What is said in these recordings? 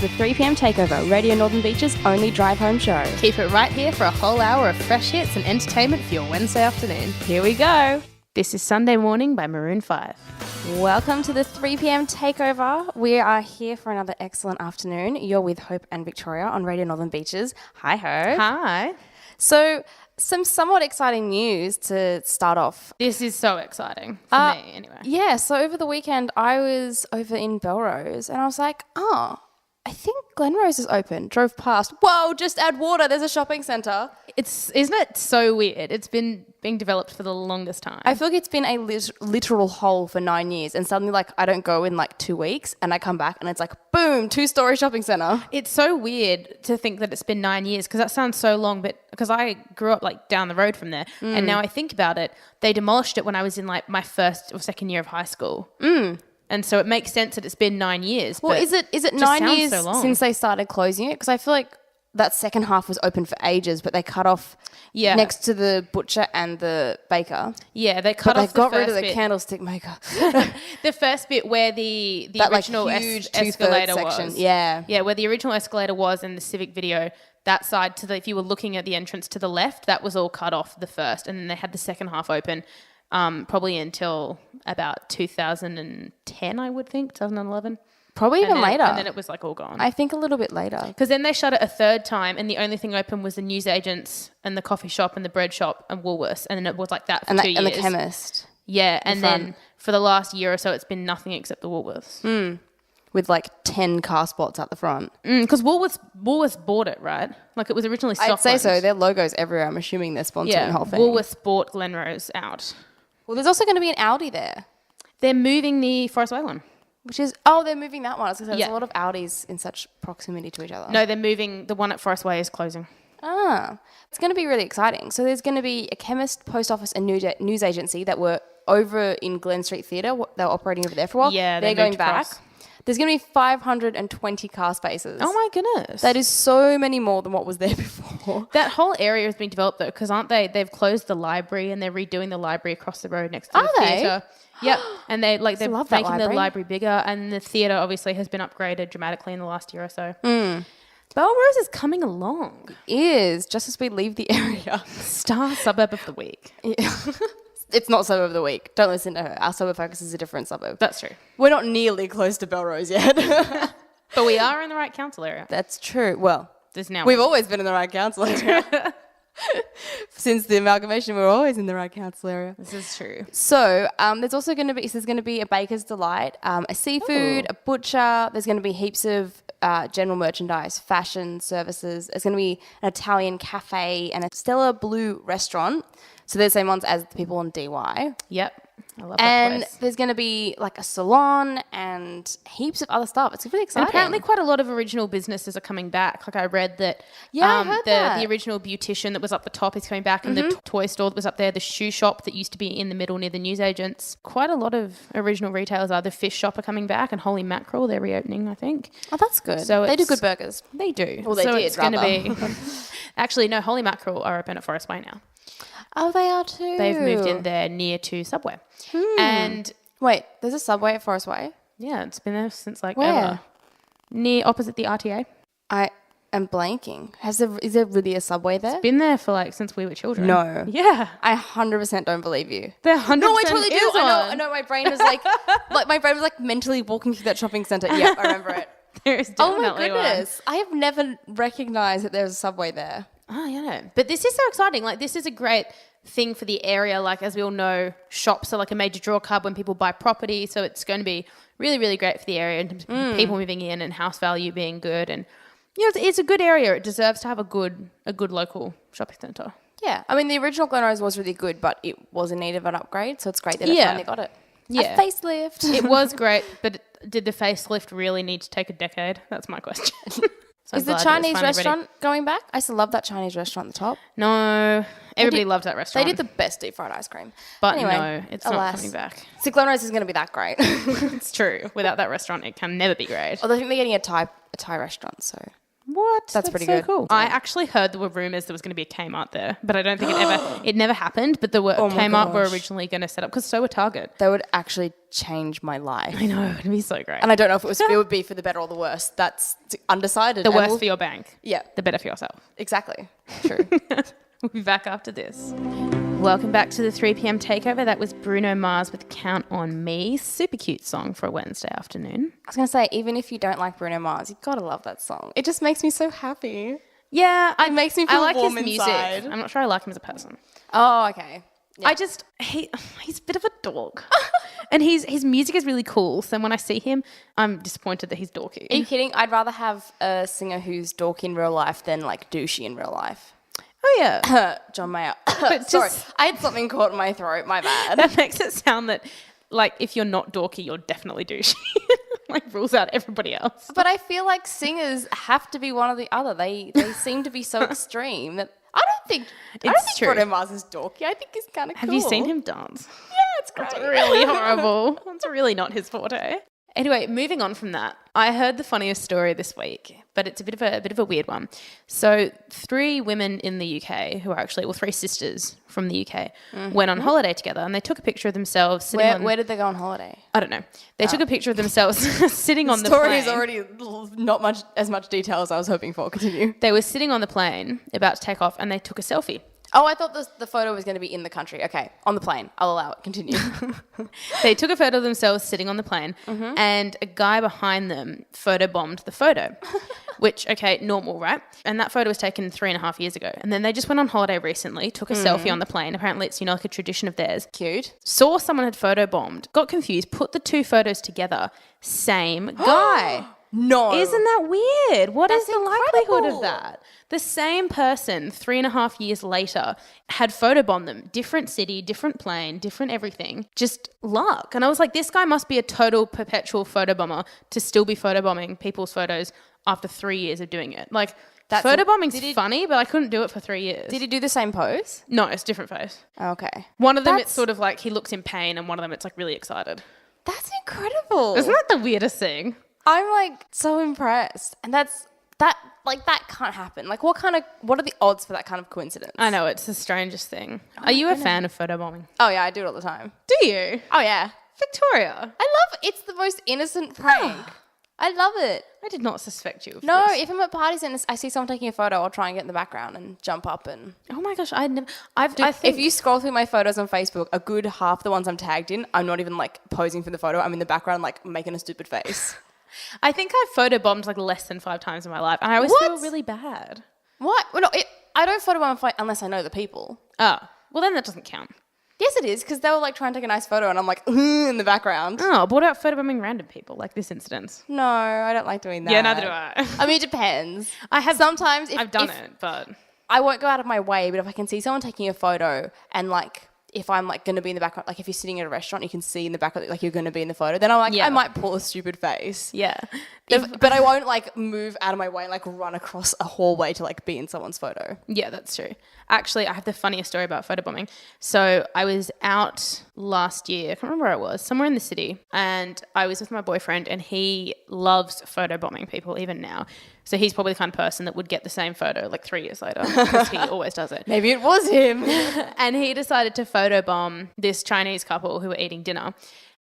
the 3pm Takeover, Radio Northern Beach's only drive-home show. Keep it right here for a whole hour of fresh hits and entertainment for your Wednesday afternoon. Here we go. This is Sunday Morning by Maroon 5. Welcome to the 3pm Takeover. We are here for another excellent afternoon. You're with Hope and Victoria on Radio Northern Beaches. Hi, Hope. Hi. So, some somewhat exciting news to start off. This is so exciting for me, anyway. Yeah, so over the weekend, I was over in Belrose and I was like, I think Glenrose is open. Drove past. Whoa, just add water. There's a shopping centre. Isn't it so weird? It's been being developed for the longest time. I feel like it's been a literal hole for 9 years, and suddenly, I don't go in 2 weeks, and I come back, and it's boom, 2-story shopping centre. It's so weird to think that it's been 9 years, because that sounds so long, but because I grew up down the road from there, and now I think about it, they demolished it when I was in my first or second year of high school. And so it makes sense that it's been 9 years. Well, is it 9 years so since they started closing it? Because I feel like that second half was open for ages, but they cut off next to the butcher and the baker. Yeah, they cut off the got first rid of the bit. candlestick maker. The first bit where the that original huge escalator section. was. Yeah. Yeah, where the original escalator was in the Civic video, that side if you were looking at the entrance to the left, that was all cut off the first, and then they had the second half open. Probably until about 2010, I would think, 2011. Probably even later. And then it was all gone. I think a little bit later. Because then they shut it a third time, and the only thing open was the newsagents and the coffee shop and the bread shop and Woolworths, and then it was like that for 2 years. And the chemist. Yeah, and then for the last year or so, it's been nothing except the Woolworths. With 10 car spots at the front. Because Woolworths bought it, right? It was originally Stockland. I'd say so. Their logo's everywhere. I'm assuming they're sponsoring the whole thing. Woolworths bought Glenrose out. Well, there's also going to be an Audi there. They're moving the Forest Way one. Which is, they're moving that one. I was going to say, there's a lot of Audis in such proximity to each other. No, they're moving, the one at Forest Way is closing. It's going to be really exciting. So there's going to be a chemist, post office and news agency that were over in Glen Street Theatre. They were operating over there for a while. Yeah, they're going back. across. There's going to be 520 car spaces. Oh my goodness. That is so many more than what was there before. That whole area is being developed though, because aren't they? They've closed the library and they're redoing the library across the road next to the theatre. Yep, and they're making the library bigger, and the theatre obviously has been upgraded dramatically in the last year or so. Belrose is coming along. It is, just as we leave the area. Star suburb of the week. Yeah. It's not suburb of the week. Don't listen to her. Our suburb focus is a different suburb. That's true. We're not nearly close to Belrose yet. But we are in the right council area. That's true. Well, We've always been in the right council area. Since the amalgamation, we're always in the right council area. This is true. So there's also going to be a Baker's Delight, a seafood, a butcher. There's going to be heaps of general merchandise, fashion services. There's going to be an Italian cafe and a Stellar Blue restaurant. So they're the same ones as the people on DY. Yep. I love that And place. there's going to be a salon and heaps of other stuff. It's really exciting. And apparently quite a lot of original businesses are coming back. I read that I heard that. The original beautician that was up the top is coming back, and the toy store that was up there, the shoe shop that used to be in the middle near the newsagents. Quite a lot of original retailers are. The fish shop are coming back, and Holy Mackerel, they're reopening, I think. Oh, that's good. So they do good burgers. They do. Well, they so did, it's going to be... Actually, no, Holy Mackerel are open at Forest Way now. Oh, they are too. They've moved in there near to Subway. And wait, there's a Subway at Forest Way? yeah, it's been there since Where? ever. Near opposite the RTA. I am blanking. Is there really a Subway there? Been there for since we were children. No. Yeah. I 100% don't believe you. There 100% No, I totally do. is I one. know. My brain was my brain was mentally walking through that shopping centre. Yeah, I remember it. There is Oh definitely my goodness. I have never recognised that there's a Subway there. one. Oh, yeah. But this is so exciting. This is a great thing for the area. As we all know, shops are a major draw card when people buy property. So it's going to be really, really great for the area in terms of people moving in and house value being good. And, it's a good area. It deserves to have a good local shopping centre. Yeah. I mean, the original Glenrose was really good, but it was in need of an upgrade. So it's great that it finally got it. Yeah. A facelift. It was great, but did the facelift really need to take a decade? That's my question. So Is the Chinese restaurant going back? I used to love that Chinese restaurant at the top. No. Everybody loved that restaurant. They did the best deep fried ice cream. But anyway, no, it's not coming back. So Glenrose is going to be that great. It's true. Without that restaurant, it can never be great. Although I think they're getting a Thai restaurant, so What? That's pretty so good. cool. I actually heard there were rumors there was going to be a Kmart there, but I don't think it never happened. But Kmart were originally going to set up because so were Target. That would actually change my life. I know, it'd be so great. And I don't know if it would be for the better or the worse. That's undecided. The worse for your bank. Yeah. The better for yourself. Exactly. True. We'll be back after this. Welcome back to the 3 p.m. Takeover. That was Bruno Mars with Count on Me. Super cute song for a Wednesday afternoon. I was going to say, even if you don't like Bruno Mars, you've got to love that song. It just makes me so happy. Yeah. It makes me feel I like warm his inside. music. I'm not sure I like him as a person. Oh, okay. Yeah. He's a bit of a dork. And his music is really cool. So when I see him, I'm disappointed that he's dorky. Are you kidding? I'd rather have a singer who's dorky in real life than like douchey in real life. Oh, yeah. John Mayer. But Sorry, I had something caught in my throat. My bad. That makes it sound that, like, if you're not dorky, you're definitely douchey. Like, rules out everybody else. But I feel like singers have to be one or the other. They seem to be so extreme that I don't think true. Bruno Mars is dorky. I think he's kind of cool. Have you seen him dance? Yeah, it's great. It's really horrible. It's really not his forte. Anyway, moving on from that, I heard the funniest story this week, but it's a bit of a weird one. So 3 women in the UK who are actually, 3 sisters from the UK went on holiday together, and they took a picture of themselves sitting Where did they go on holiday? I don't know. They took a picture of themselves sitting on the Story plane. is already not as much detail as I was hoping for. Continue. They were sitting on the plane about to take off, and they took a selfie. Oh, I thought the photo was going to be in the country. Okay, on the plane. I'll allow it. Continue. They took a photo of themselves sitting on the plane, and a guy behind them photobombed the photo, which, okay, normal, right? And that photo was taken 3.5 years ago. And then they just went on holiday recently, took a selfie on the plane. Apparently it's, like a tradition of theirs. Cute. Saw someone had photobombed, got confused, put the 2 photos together. Same guy. No. Isn't that weird? What is That's the likelihood incredible. of that? The same person 3.5 years later had photobombed them. Different city, different plane, different everything. Just luck. And I was like, this guy must be a total perpetual photobomber to still be photobombing people's photos after 3 years of doing it. Like, photobombing's funny, but I couldn't do it for 3 years. Did he do the same pose? No, it's a different pose. Okay. One of them, it's sort of like he looks in pain, and one of them, it's like really excited. That's incredible. Isn't that the weirdest thing? I'm like so impressed. And that can't happen. Like what are the odds for that kind of coincidence? I know, it's the strangest thing. Are you a fan of photobombing? Oh yeah, I do it all the time. Do you? Oh yeah. Victoria. I love it's the most innocent prank. I love it. I did not suspect you of No, this. if I'm at parties and I see someone taking a photo, I'll try and get in the background and jump up and Oh my gosh, I think if you scroll through my photos on Facebook, a good half the ones I'm tagged in, I'm not even like posing for the photo. I'm in the background like making a stupid face. I think I've photobombed like less than 5 times in my life, and I always feel really bad. What? Well, no, I don't photobomb unless I know the people. Oh, well then that doesn't count. Yes, it is, because they will like try and take a nice photo and I'm like in the background. Oh, but what about photobombing random people like this incident? No, I don't like doing that. Yeah, neither do I. I mean, it depends. Sometimes I've done it, but I won't go out of my way, but if I can see someone taking a photo and like if I'm like going to be in the background, like if you're sitting at a restaurant, you can see in the background like you're going to be in the photo, then I'm like, I might pull a stupid face. Yeah. But I won't like move out of my way and like run across a hallway to like be in someone's photo. Yeah, that's true. Actually, I have the funniest story about photobombing. So I was out last year, I can't remember where I was, somewhere in the city, and I was with my boyfriend, and he loves photobombing people even now. So he's probably the kind of person that would get the same photo like 3 years later because he always does it. Maybe it was him. And he decided to photobomb this Chinese couple who were eating dinner.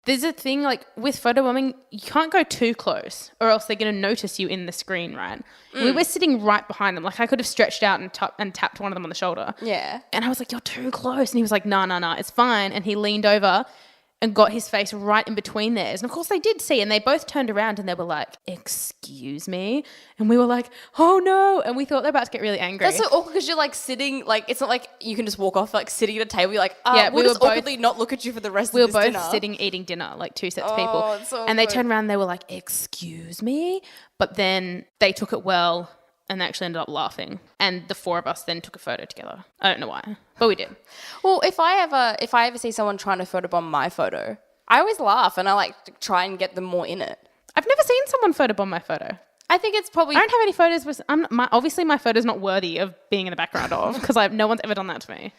There's a thing like with photobombing, you can't go too close or else they're going to notice you in the screen, right? We were sitting right behind them. Like I could have stretched out and tapped one of them on the shoulder. Yeah. And I was like, you're too close. And he was like, no, it's fine. And he leaned over and got his face right in between theirs. And of course they did see, and they both turned around and they were like, excuse me? And we were like, oh no. And we thought they were about to get really angry. That's so awkward because you're like sitting, like it's not like you can just walk off, like sitting at a table. You're like, we'll just awkwardly not look at you for the rest of this dinner. We were both sitting eating dinner, like 2 sets of people. It's so and they awkward. turned around and they were like, excuse me? But then they took it well and they actually ended up laughing. And the 4 of us then took a photo together. I don't know why, but we did. Well, if I ever see someone trying to photobomb my photo, I always laugh and I like to try and get them more in it. I've never seen someone photobomb my photo. I think it's probably... I don't have any photos. Obviously, my photo's not worthy of being in the background of because no one's ever done that to me.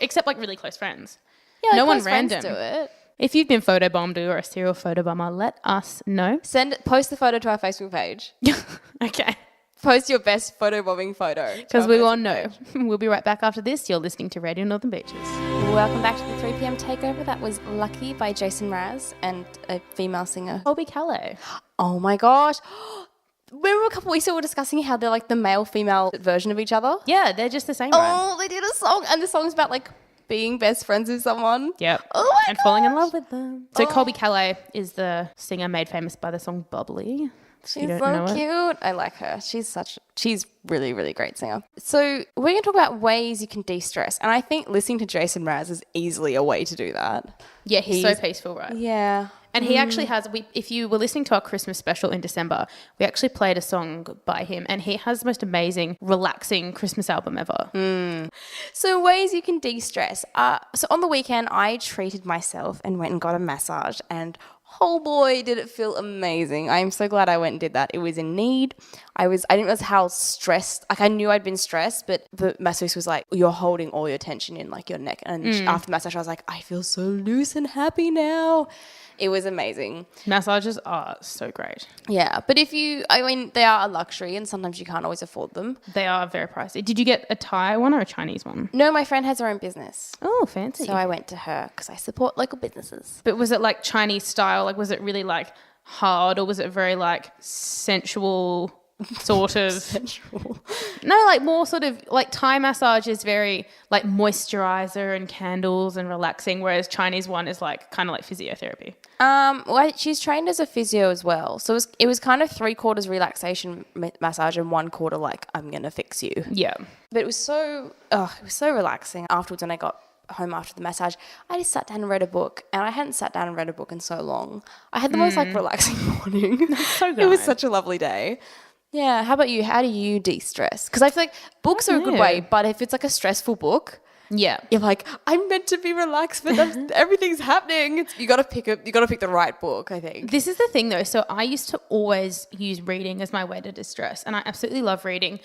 Except like really close friends. Yeah, like no one close friends random. do it. If you've been photobombed or a serial photobomber, let us know. Post the photo to our Facebook page. Okay. Post your best photobombing photo. Because we all know. We'll be right back after this. You're listening to Radio Northern Beaches. Welcome back to the 3 p.m. Takeover. That was Lucky by Jason Mraz and a female singer. Colby Callow. Oh my gosh. Remember a couple weeks ago we were discussing how they're like the male-female version of each other? Yeah, they're just the same. Oh, they did a song, and the song's about like being best friends with someone. Yep. Oh my And falling in love with them. So Colby Callow is the singer made famous by the song Bubbly. She's so cute. I like her. She's really, really great singer. So we're going to talk about ways you can de-stress. And I think listening to Jason Mraz is easily a way to do that. Yeah, he's so peaceful, right? Yeah. And he actually has, if you were listening to our Christmas special in December, we actually played a song by him, and he has the most amazing, relaxing Christmas album ever. So ways you can de-stress. So on the weekend, I treated myself and went and got a massage, and oh boy, did it feel amazing. I am so glad I went and did that. It was in need. I didn't realize how stressed, like I knew I'd been stressed, but the masseuse was like, you're holding all your tension in like your neck. And after the massage, I was like, I feel so loose and happy now. It was amazing. Massages are so great. Yeah, but they are a luxury and sometimes you can't always afford them. They are very pricey. Did you get a Thai one or a Chinese one? No, my friend has her own business. Oh, fancy. So I went to her because I support local businesses. But was it like Chinese style? Like, was it really like hard, or was it very like sensual sort of? Sensual. No, like more sort of like Thai massage is very like moisturizer and candles and relaxing, whereas Chinese one is like kind of like physiotherapy. Well, she's trained as a physio as well. So it was kind of 3/4 relaxation massage and 1/4 like, I'm going to fix you. Yeah. But it was so relaxing. Afterwards, when I got home after the massage, I just sat down and read a book, and I hadn't sat down and read a book in so long. I had the most like relaxing morning. That's so good. It was such a lovely day. Yeah. How about you? How do you de-stress? Because I feel like books are a good way, but if it's like a stressful book, yeah, you're like, I'm meant to be relaxed, but everything's happening. You got to pick the right book, I think. This is the thing though. So I used to always use reading as my way to distress, and I absolutely love reading,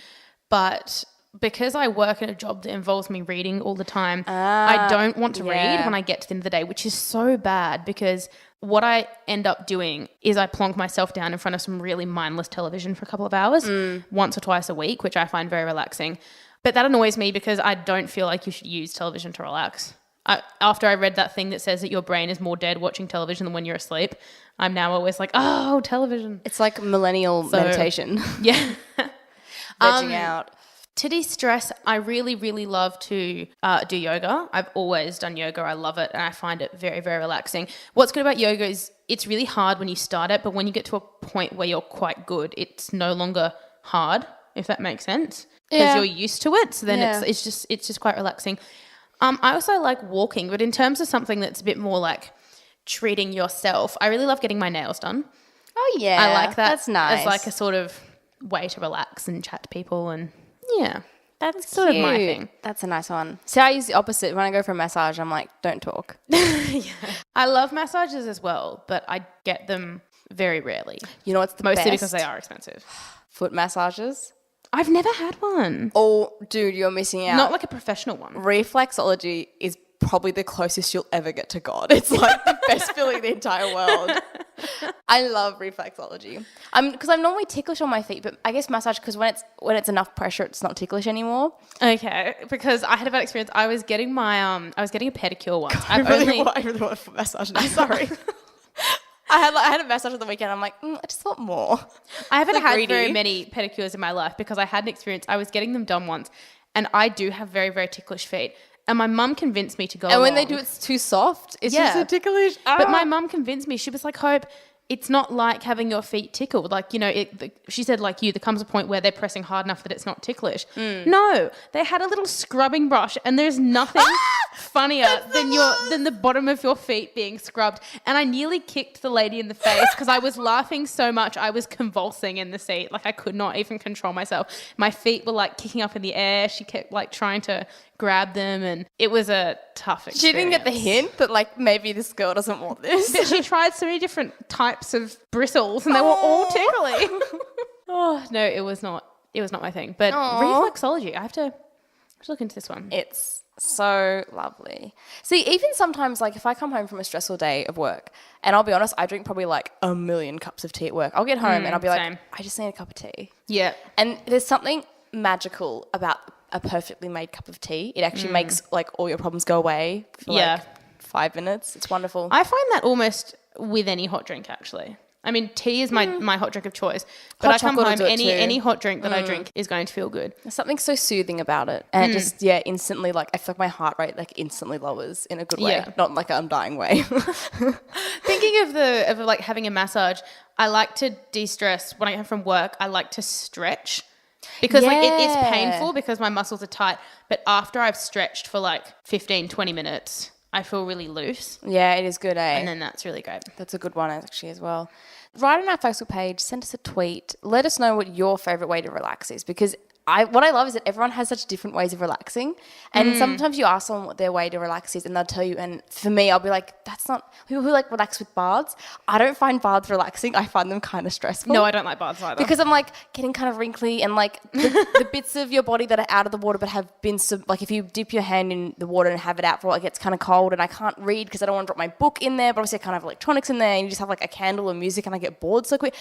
but because I work in a job that involves me reading all the time, I don't want to read when I get to the end of the day, which is so bad because what I end up doing is I plonk myself down in front of some really mindless television for a couple of hours once or twice a week, which I find very relaxing. But that annoys me because I don't feel like you should use television to relax. After I read that thing that says that your brain is more dead watching television than when you're asleep, I'm now always like, oh, television. It's like millennial meditation. Yeah. Vegging out. To de-stress, I really, really love to do yoga. I've always done yoga. I love it and I find it very, very relaxing. What's good about yoga is it's really hard when you start it, but when you get to a point where you're quite good, it's no longer hard, if that makes sense, because you're used to it. So then it's just quite relaxing. I also like walking, but in terms of something that's a bit more like treating yourself, I really love getting my nails done. Oh, yeah. I like that. That's nice. As like a sort of way to relax and chat to people and yeah. That's sort of my thing. That's a nice one. See, I use the opposite. When I go for a massage, I'm like, don't talk. I love massages as well, but I get them very rarely. You know what's the Mostly best? because they are expensive. Foot massages. I've never had one. Oh, dude, you're missing out. Not like a professional one. Reflexology is probably the closest you'll ever get to God. It's like the best feeling in the entire world. I love reflexology. Because I'm normally ticklish on my feet, but I guess massage, because when it's enough pressure, it's not ticklish anymore. Okay, because I had a bad experience. I was getting a pedicure once. I really want a foot massage now. Sorry. I had a massage on the weekend. I'm like, I just want more. I haven't had very many pedicures in my life because I had an experience. I was getting them done once, and I do have very, very ticklish feet. And my mum convinced me to go. And when they do, it's too soft. It's just so ticklish. But my mum convinced me. She was like, Hope, it's not like having your feet tickled. Like, you know, she said, like you, there comes a point where they're pressing hard enough that it's not ticklish. No, they had a little scrubbing brush, and there's nothing funnier than the bottom of your feet being scrubbed. And I nearly kicked the lady in the face because I was laughing so much. I was convulsing in the seat. Like, I could not even control myself. My feet were like kicking up in the air. She kept like trying to grab them, and it was a tough experience. She didn't get the hint that like maybe this girl doesn't want this. But she tried so many different types of bristles, and they were all tickly. Oh no, it was not my thing. But reflexology, I have to Let's look into this one. It's so lovely. See, even sometimes, like, if I come home from a stressful day of work, and I'll be honest, I drink probably like a million cups of tea at work. I'll get home and I'll be same. like, I just need a cup of tea. Yeah. And there's something magical about a perfectly made cup of tea. It actually makes like all your problems go away for like 5 minutes. It's wonderful. I find that almost with any hot drink, actually. I mean, tea is my hot drink of choice. But Hot I come chocolate will home, do it too. any hot drink that I drink is going to feel good. There's something so soothing about it. And it just, instantly, like, I feel like my heart rate, like, instantly lowers in a good way. Yeah. Not like an undying way. Thinking of like having a massage, I like to de-stress. When I come from work, I like to stretch. Because like it is painful because my muscles are tight. But after I've stretched for like 15, 20 minutes, I feel really loose. Yeah, it is good, eh? And then that's really great. That's a good one, actually, as well. Write on our Facebook page, send us a tweet. Let us know what your favourite way to relax is, because what I love is that everyone has such different ways of relaxing. And sometimes you ask someone what their way to relax is and they'll tell you, and for me, I'll be like, that's not, people who like relax with baths, I don't find baths relaxing. I find them kind of stressful. No, I don't like baths either. Because I'm like getting kind of wrinkly and like the bits of your body that are out of the water but have been, like if you dip your hand in the water and have it out for a while, it gets kind of cold and I can't read because I don't want to drop my book in there, but obviously I can't have electronics in there and you just have like a candle and music and I get bored so quick.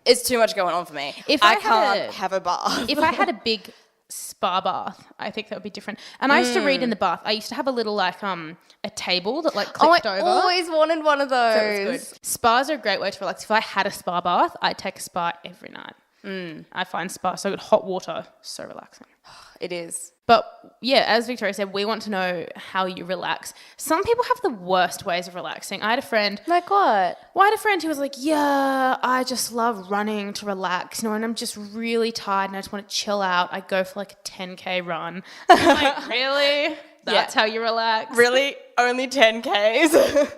It's too much going on for me. If I can't have a bath. If I had a big spa bath, I think that would be different. And I used to read in the bath. I used to have a little like a table that like clicked over. I always wanted one of those. So it was good. Spas are a great way to relax. If I had a spa bath, I'd take a spa every night. I find spa so good. Hot water, so relaxing. It is. But yeah, as Victoria said, we want to know how you relax. Some people have the worst ways of relaxing. I had a friend. Like what? Well, I had a friend who was like, yeah, I just love running to relax, and I'm just really tired and I just want to chill out. I go for like a 10K run. I'm like, really? That's how you relax? Really? Only 10Ks?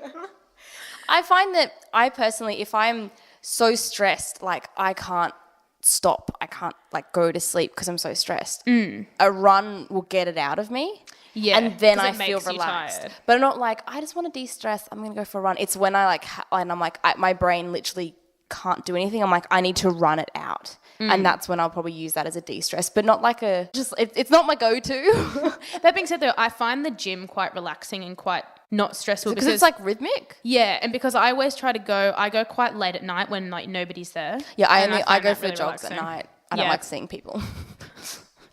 I find that I personally, if I'm so stressed, like I can't stop. I can't like go to sleep because I'm so stressed. A run will get it out of me. Yeah. And then I it feel makes you relaxed. tired. But I'm not like, I just want to de-stress. I'm going to go for a run. It's when I like, and I'm like, my brain literally can't do anything. I'm like, I need to run it out. And that's when I'll probably use that as a de-stress, but not like it's not my go-to. That being said though, I find the gym quite relaxing and quite not stressful because it's like rhythmic. Yeah, and because I always try to go, I go quite late at night when like nobody's there. Yeah, I go find for really jogs relaxing. at night. I don't like seeing people.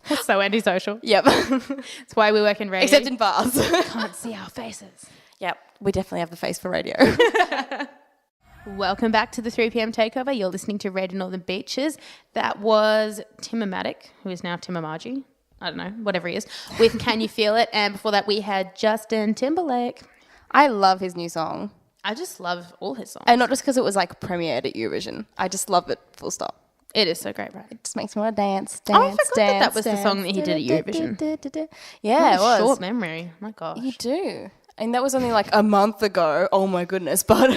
That's so antisocial. Yep. That's why we work in radio. Except in bars. Can't see our faces. Yep, we definitely have the face for radio. Welcome back to the 3 p.m. Takeover. You're listening to Radio Northern Beaches. That was Timmatic, who is now Timmamaji. I don't know, whatever he is, with Can You Feel It? And before that, we had Justin Timberlake. I love his new song. I just love all his songs. And not just because it was like premiered at Eurovision. I just love it, full stop. It is so great, right? It just makes me want to dance, I forgot that was the song that he did at Eurovision. Yeah, it was. Short memory. My gosh. You do. And that was only like a month ago. Oh my goodness. But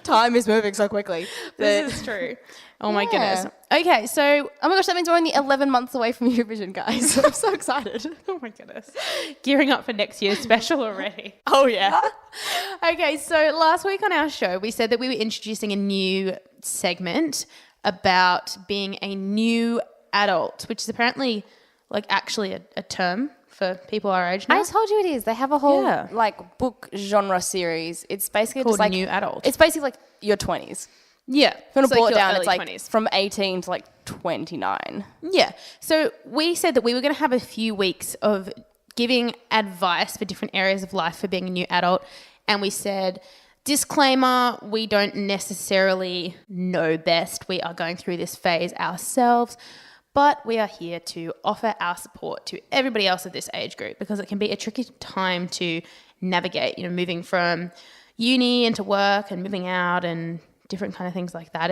time is moving so quickly. This is true. Oh my goodness. Okay, so oh my gosh, that means we're only 11 months away from Eurovision, guys. I'm so excited. oh my goodness. Gearing up for next year's special already. Oh yeah. Okay, so last week on our show, we said that we were introducing a new segment about being a new adult, which is apparently like actually a term for people our age now. I told you it is. They have a whole like book genre series. It's basically called just like new adult. It's basically like your 20s. Yeah. If you want to boil it down, it's like 20s. from 18 to like 29. Yeah. So we said that we were going to have a few weeks of giving advice for different areas of life for being a new adult. And we said, disclaimer, we don't necessarily know best. We are going through this phase ourselves. But we are here to offer our support to everybody else of this age group because it can be a tricky time to navigate, moving from uni into work and moving out and different kind of things like that.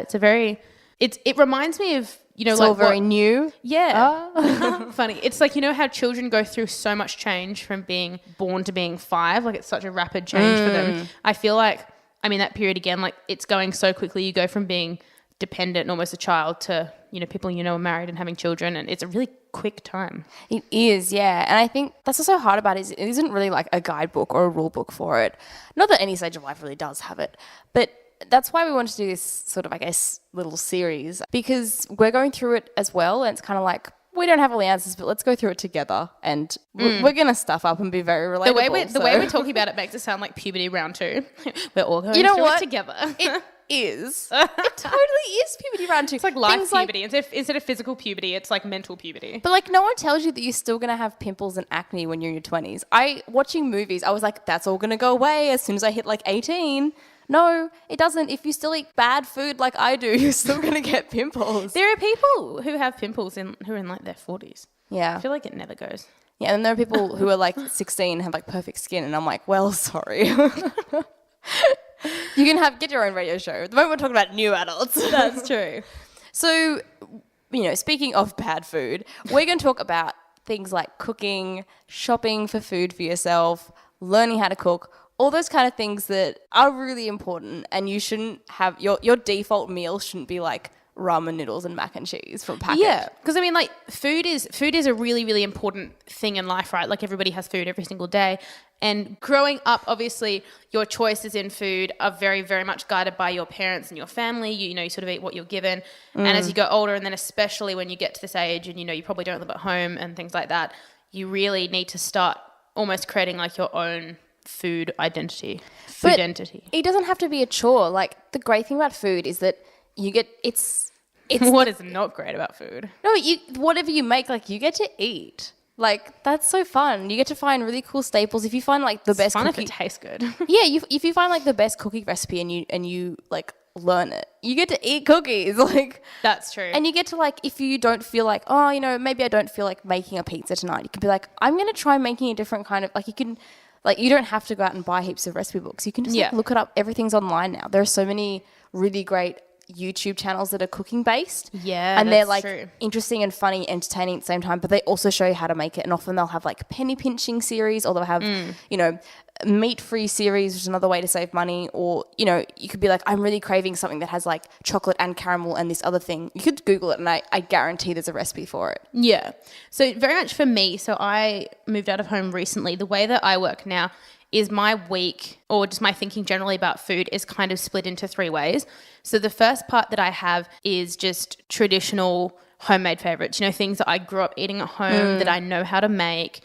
It reminds me of, It's all very new. Yeah. Funny. It's like, how children go through so much change from being born to being 5. Like it's such a rapid change for them. I feel like, that period again, like it's going so quickly. You go from being dependent and almost a child to, people are married and having children, and it's a really quick time. It is, yeah. And I think that's what's so hard about it is it isn't really like a guidebook or a rule book for it. Not that any stage of life really does have it, but that's why we wanted to do this sort of, I guess, little series because we're going through it as well, and it's kind of like we don't have all the answers, but let's go through it together. And we're going to stuff up and be very relatable. The way we're talking about it makes it sound like puberty round 2. We're all going through it together. It is. It totally is puberty round 2. It's like life puberty. Instead of physical puberty, it's like mental puberty. But like no one tells you that you're still going to have pimples and acne when you're in your 20s. Watching movies, I was like, that's all going to go away as soon as I hit like 18. No, it doesn't. If you still eat bad food like I do, you're still going to get pimples. There are people who have pimples who are in like their 40s. Yeah. I feel like it never goes. Yeah, and there are people who are like 16 and have like perfect skin, and I'm like, well, sorry. You can get your own radio show. At the moment, we're talking about new adults. That's true. So, speaking of bad food, we're going to talk about things like cooking, shopping for food for yourself, learning how to cook, all those kind of things that are really important, and you shouldn't have your default meal shouldn't be like ramen noodles and mac and cheese from a packet. Yeah, because I mean, like food is a really, really important thing in life, right? Like everybody has food every single day, and growing up, obviously, your choices in food are very, very much guided by your parents and your family. You sort of eat what you're given, and as you go older, and then especially when you get to this age, and you probably don't live at home and things like that, you really need to start almost creating like your own food identity. It doesn't have to be a chore. Like the great thing about food is that you get it's what is not great about food? No, whatever you make, like you get to eat. Like that's so fun. You get to find really cool staples. If you find like the best fun cookie, if it tastes good. Yeah, if you find like the best cookie recipe and you like learn it, you get to eat cookies. Like that's true. And you get to like, if you don't feel like, maybe I don't feel like making a pizza tonight, you can be like, I'm gonna try making a different kind of like you can. Like, you don't have to go out and buy heaps of recipe books. You can just look it up. Everything's online now. There are so many really great YouTube channels that are cooking based. Yeah, and they're like true. Interesting and funny, entertaining at the same time. But they also show you how to make it. And often they'll have like penny pinching series, or they'll have meat free series, which is another way to save money. Or you could be like, I'm really craving something that has like chocolate and caramel and this other thing. You could Google it, and I guarantee there's a recipe for it. Yeah. So very much for me. So I moved out of home recently. The way that I work now is my week, or just my thinking generally about food, is kind of split into 3 ways. So the first part that I have is just traditional homemade favorites, things that I grew up eating at home that I know how to make.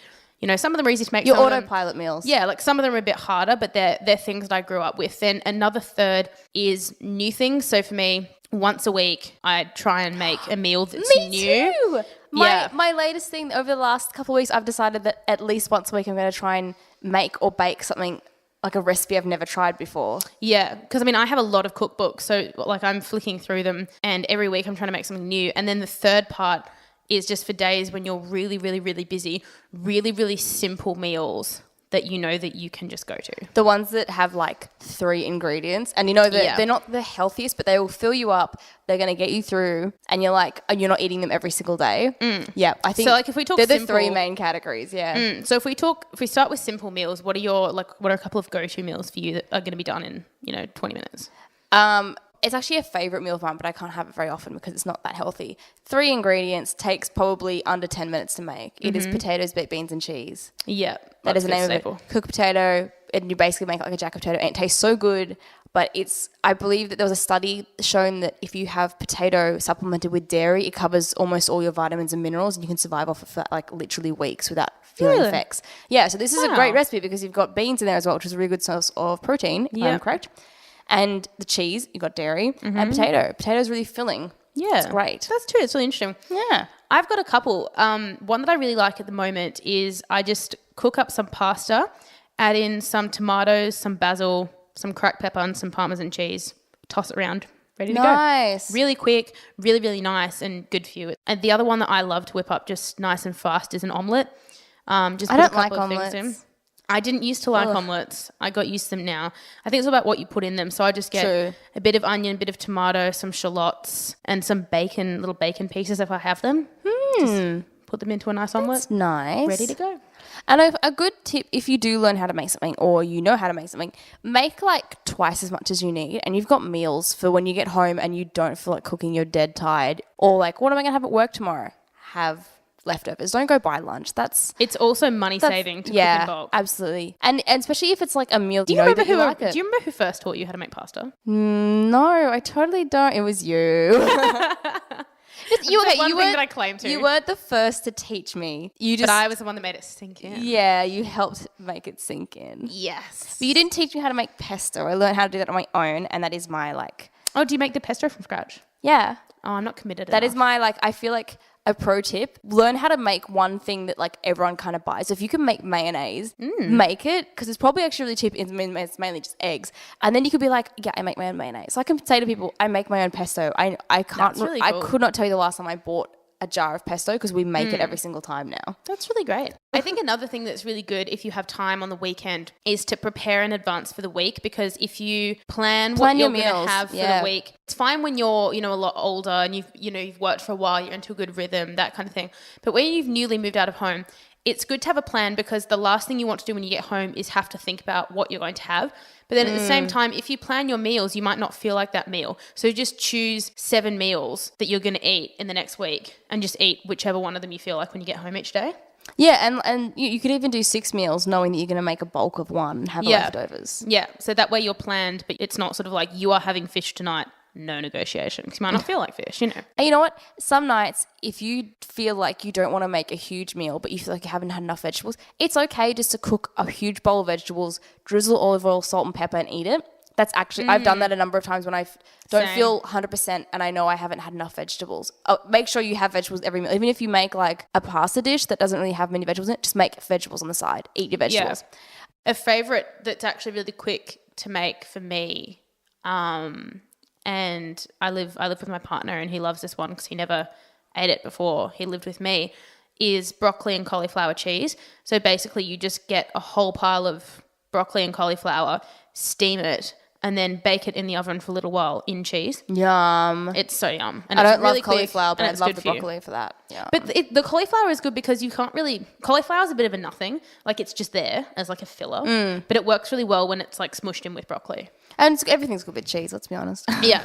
Some of them are easy to make. Your autopilot meals. Yeah, like some of them are a bit harder, but they're things that I grew up with. Then another third is new things. So for me, once a week, I try and make a meal that's Me new. Too. My latest thing over the last couple of weeks, I've decided that at least once a week I'm going to try and make or bake something like a recipe I've never tried before. Yeah, because I have a lot of cookbooks, so like I'm flicking through them, and every week I'm trying to make something new. And then the third part is just for days when you're really, really, really busy, really, really simple meals that that you can just go to. The ones that have like 3 ingredients, and that they're not the healthiest, but they will fill you up. They're going to get you through, and you're not eating them every single day. Yeah, I think so. Like if we talk, they're the 3 main categories. Yeah. So if we start with simple meals, what are a couple of go-to meals for you that are going to be done in 20 minutes? It's actually a favourite meal of mine, but I can't have it very often because it's not that healthy. 3 ingredients, takes probably under 10 minutes to make. It is potatoes, baked beans, and cheese. Yeah. That is the name of it. Cooked potato, and you basically make like a jack of potato, and it tastes so good. But I believe that there was a study shown that if you have potato supplemented with dairy, it covers almost all your vitamins and minerals, and you can survive off it for like literally weeks without feeling effects. Yeah, so this is a great recipe because you've got beans in there as well, which is a really good source of protein, if I'm correct. And the cheese, you got dairy and potato. Potato's really filling. Yeah. It's great. That's true. It's really interesting. Yeah. I've got a couple. One that I really like at the moment is I just cook up some pasta, add in some tomatoes, some basil, some cracked pepper, and some Parmesan cheese. Toss it around. Ready to go. Nice. Really quick, really, really nice and good for you. And the other one that I love to whip up just nice and fast is an omelette. Just I put don't a couple like of omelettes. things in. I didn't used to like omelettes. I got used to them now. I think it's all about what you put in them. So I just get a bit of onion, a bit of tomato, some shallots, and some bacon, little bacon pieces if I have them. Just put them into a nice omelette. That's nice. Ready to go. And a good tip, if you do learn how to make something or you know how to make something, make like twice as much as you need, and you've got meals for when you get home and you don't feel like cooking, you're dead tired, or like, what am I going to have at work tomorrow? Have leftovers. Don't go buy lunch. It's also money saving to cook in bulk. Absolutely. And especially if it's like a meal do you remember who first taught you how to make pasta? No, I totally don't. It was you. The one thing that I claim to. You weren't the first to teach me. But I was the one that made it sink in. Yeah, you helped make it sink in. Yes. But you didn't teach me how to make pesto. I learned how to do that on my own, and that is my Oh, do you make the pesto from scratch? Yeah. Oh, I'm not committed. That is my I feel like a pro tip. Learn how to make one thing that everyone kind of buys. So if you can make mayonnaise, make it, because it's probably actually really cheap. It's mainly just eggs, and then you could be like, yeah, I make my own mayonnaise. So I can say to people, I make my own pesto. I can't. That's really I cool. could not tell you the last time I bought a jar of pesto because we make it every single time now. That's really great. I think another thing that's really good if you have time on the weekend is to prepare in advance for the week, because if you plan what you're going to have for the week, it's fine when you're, a lot older and you've worked for a while, you're into a good rhythm, that kind of thing. But when you've newly moved out of home, it's good to have a plan, because the last thing you want to do when you get home is have to think about what you're going to have. But then at the same time, if you plan your meals, you might not feel like that meal. So just choose 7 meals that you're going to eat in the next week and just eat whichever one of them you feel like when you get home each day. Yeah, and you could even do 6 meals knowing that you're going to make a bulk of one and have leftovers. Yeah, so that way you're planned, but it's not sort of like you are having fish tonight. No negotiation, because you might not feel like fish, And you know what? Some nights, if you feel like you don't want to make a huge meal, but you feel like you haven't had enough vegetables, it's okay just to cook a huge bowl of vegetables, drizzle olive oil, salt and pepper and eat it. That's actually, I've done that a number of times when I don't feel 100% and I know I haven't had enough vegetables. Make sure you have vegetables every meal. Even if you make a pasta dish that doesn't really have many vegetables in it, just make vegetables on the side. Eat your vegetables. Yeah. A favourite that's actually really quick to make for me, and I live with my partner and he loves this one because he never ate it before he lived with me, is broccoli and cauliflower cheese. So basically you just get a whole pile of broccoli and cauliflower, steam it, and then bake it in the oven for a little while in cheese. Yum. It's so yum. And I it's don't really love cauliflower, but I love the for you. broccoli for that. Yeah. But the cauliflower is good because you can't really... Cauliflower is a bit of a nothing. It's just there as a filler. But it works really well when it's smushed in with broccoli. And everything's good with cheese, let's be honest. Yeah.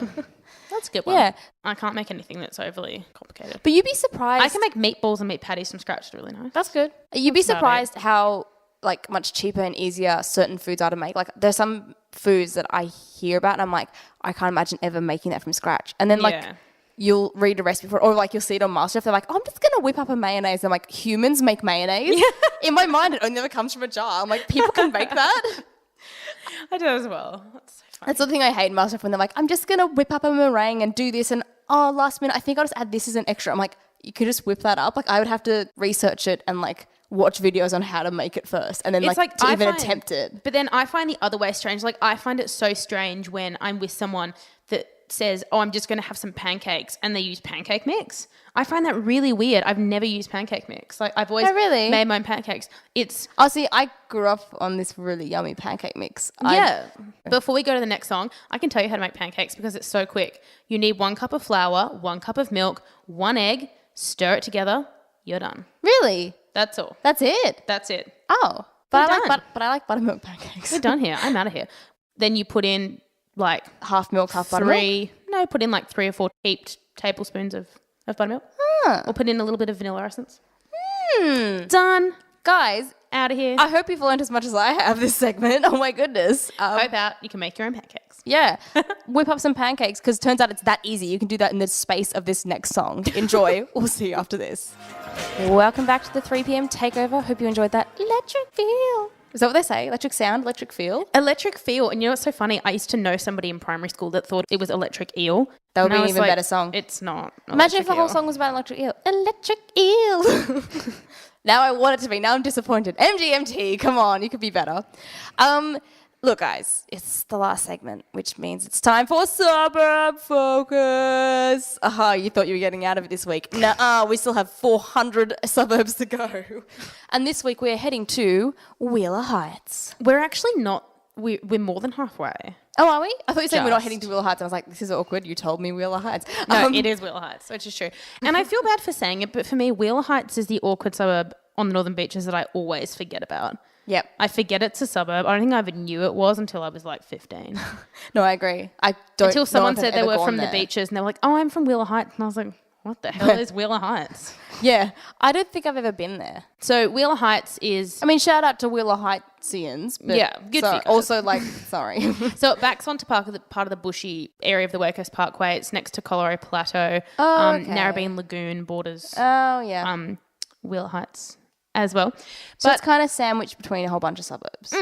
That's a good one. Yeah. I can't make anything that's overly complicated. But you'd be surprised. I can make meatballs and meat patties from scratch. It's really nice. That's good. You'd be surprised how much cheaper and easier certain foods are to make. There's some foods that I hear about and I'm like, I can't imagine ever making that from scratch. And then you'll read a recipe for it, or you'll see it on MasterChef. They're like, oh, I'm just going to whip up a mayonnaise. I'm like, humans make mayonnaise? In my mind, it only ever comes from a jar. I'm like, people can make that? I do as well. That's so funny. That's the thing I hate in MasterChef, when they're like, I'm just going to whip up a meringue and do this, and last minute, I think I'll just add this as an extra. I'm like, you could just whip that up. I would have to research it and watch videos on how to make it first, and then to even attempt it. But then I find the other way strange. I find it so strange when I'm with someone that says, oh, I'm just going to have some pancakes, and they use pancake mix. I find that really weird. I've never used pancake mix. I've always made my own pancakes. See, I grew up on this really yummy pancake mix. Yeah. Before we go to the next song, I can tell you how to make pancakes because it's so quick. You need 1 cup of flour, 1 cup of milk, 1 egg, stir it together. You're done. Really? That's all. That's it? That's it. Oh. But I like buttermilk pancakes. We're done here. I'm out of here. Then you put in half milk, half buttermilk? Put in 3 or 4 heaped tablespoons of buttermilk. Or put in a little bit of vanilla essence. Done. Guys, out of here. I hope you've learned as much as I have this segment. Oh my goodness. Hope out. You can make your own pancakes. Yeah. Whip up some pancakes, because it turns out it's that easy. You can do that in the space of this next song. Enjoy. We'll see you after this. Welcome back to the 3 p.m. Takeover. Hope you enjoyed that electric feel. Is that what they say? Electric sound, electric feel? Electric feel. And you know what's so funny? I used to know somebody in primary school that thought it was electric eel. That would be an even better song. It's not. Imagine if the whole song was about electric eel. Electric eel. Now I want it to be. Now I'm disappointed. MGMT, come on, you could be better. Look, guys, it's the last segment, which means it's time for Suburb Focus. You thought you were getting out of it this week. Nuh-uh, we still have 400 suburbs to go. And this week we're heading to Wheeler Heights. We're actually not. We're more than halfway. Oh, are we? I thought you were saying we're not heading to Wheeler Heights. I was like, this is awkward. You told me Wheeler Heights. No, it is Wheeler Heights, which is true. And I feel bad for saying it, but for me, Wheeler Heights is the awkward suburb on the Northern Beaches that I always forget about. Yep. I forget it's a suburb. I don't think I even knew it was until I was 15. No, I agree. I don't. Until someone said they were from the beaches and they were like, oh, I'm from Wheeler Heights. And I was like, what the hell is Wheeler Heights? Yeah, I don't think I've ever been there. So Wheeler Heights is... I mean, shout out to Wheeler Heightsians. But Yeah, good for you guys. Also, like, sorry. So it backs onto part of the bushy area of the West Coast Parkway. It's next to Colorado Plateau. Okay. Narrabeen Lagoon borders Oh, yeah. Wheeler Heights as well. So it's kind of sandwiched between a whole bunch of suburbs.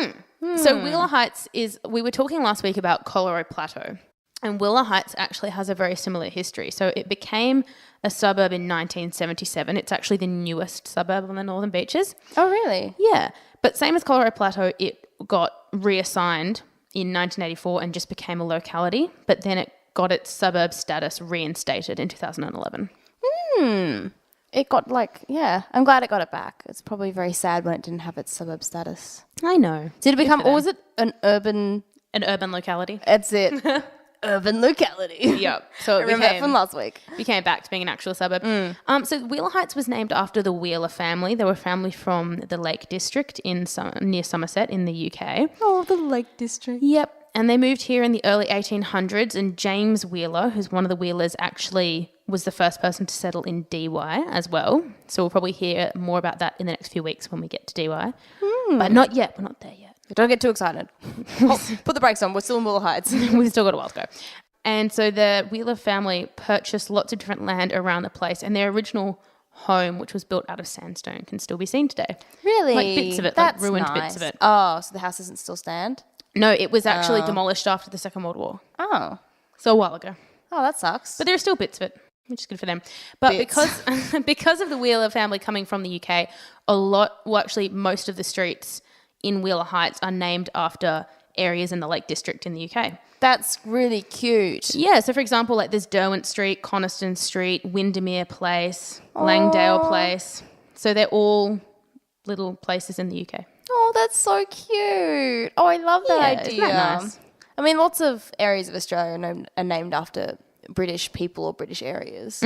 So Wheeler Heights we were talking last week about Colorado Plateau, and Wheeler Heights actually has a very similar history. So it became a suburb in 1977. It's actually the newest suburb on the Northern Beaches. Oh, really? Yeah. But same as Colorado Plateau, it got reassigned in 1984 and just became a locality, but then it got its suburb status reinstated in 2011. It got I'm glad it got it back. It's probably very sad when it didn't have its suburb status. I know. Did it become, or was it an urban? An urban locality. That's it. Urban locality. Yep. So I remember that from last week. Became back to being an actual suburb. So Wheeler Heights was named after the Wheeler family. They were a family from the Lake District near Somerset in the UK. Oh, the Lake District. Yep. And they moved here in the early 1800s, and James Wheeler, who's one of the Wheelers, actually was the first person to settle in DY as well. So we'll probably hear more about that in the next few weeks when we get to DY. But not yet. We're not there yet. Don't get too excited. Put the brakes on. We're still in Wheeler Heights. We've still got a while to go. And so the Wheeler family purchased lots of different land around the place, and their original home, which was built out of sandstone, can still be seen today. Really? Like bits of it, That's like ruined nice. bits of it. Oh, so the house doesn't still stand? No, it was actually demolished after the Second World War. Oh. So a while ago. Oh, that sucks. But there are still bits of it, which is good for them. But Bits. because of the Wheeler family coming from the UK, most of the streets in Wheeler Heights are named after areas in the Lake District in the UK. That's really cute. Yeah, so for example, like there's Derwent Street, Coniston Street, Windermere Place, Langdale Place. So they're all little places in the UK. Oh, that's so cute. Oh, I love that Yeah, idea. isn't that nice? I mean, lots of areas of Australia are named after British people or British areas.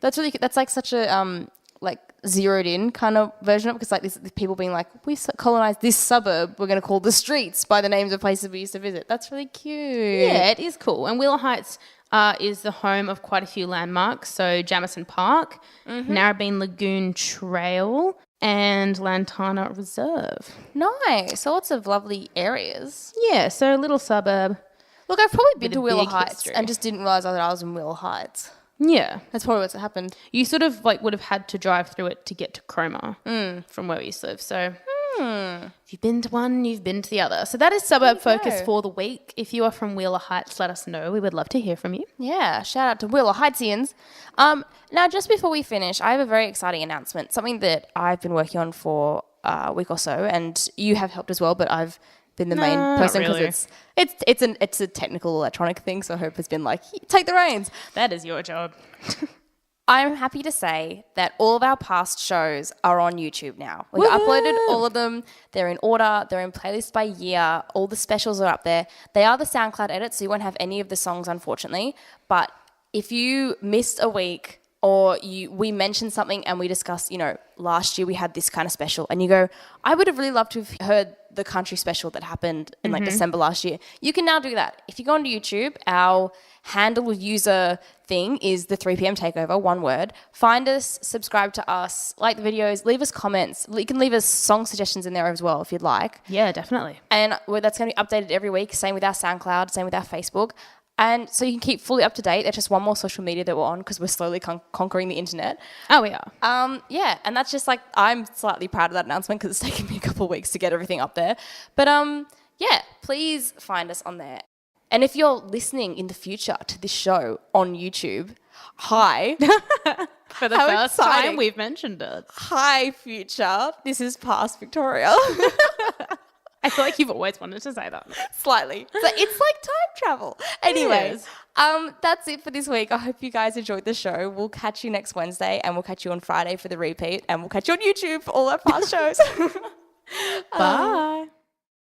That's really that's like such a like zeroed in kind of version of it, because like this people being like, we colonized this suburb, we're going to call the streets by the names of places we used to visit. That's really cute. Yeah, it is cool. And Wheeler Heights is the home of quite a few landmarks. So Jamison Park, Narrabeen Lagoon Trail, and Lantana Reserve. Nice. So lots of lovely areas. Yeah, so a little suburb. Look, I've probably been With to a Wheeler big Heights history. and just didn't realise that I was in Wheeler Heights. Yeah. That's probably what's happened. You sort of like would have had to drive through it to get to Cromer from where we used to live. So if you've been to one, you've been to the other. So that is Suburb Focus for the week. If you are from Wheeler Heights, let us know. We would love to hear from you. Yeah, shout out to Wheeler Heightsians. Now, just before we finish, I have a very exciting announcement, something that I've been working on for a week or so, and you have helped as well, but I've been the main person because it's a technical electronic thing, so Hope has been like, take the reins. That is your job. I'm happy to say that all of our past shows are on YouTube now. We've uploaded all of them. They're in order. They're in playlist by year. All the specials are up there. They are the SoundCloud edits, so you won't have any of the songs, unfortunately. But if you missed a week or we mentioned something and we discussed, last year we had this kind of special, and you go, I would have really loved to have heard the country special that happened in December last year. You can now do that. If you go onto YouTube, our handle user thing is the 3 p.m. Takeover, one word. Find us, subscribe to us, like the videos, leave us comments. You can leave us song suggestions in there as well if you'd like. Yeah, definitely. And that's going to be updated every week. Same with our SoundCloud, same with our Facebook. And so you can keep fully up to date. There's just one more social media that we're on because we're slowly conquering the internet. Oh, we are. Yeah, and that's just like, I'm slightly proud of that announcement because it's taken me a couple of weeks to get everything up there. But yeah, please find us on there. And if you're listening in the future to this show on YouTube, hi. For the How first exciting. time we've mentioned it. Hi, future. This is past Victoria. I feel like you've always wanted to say that. Slightly. So it's like time travel. Anyways, is. that's it for this week. I hope you guys enjoyed the show. We'll catch you next Wednesday, and we'll catch you on Friday for the repeat, and we'll catch you on YouTube for all our past shows. Bye.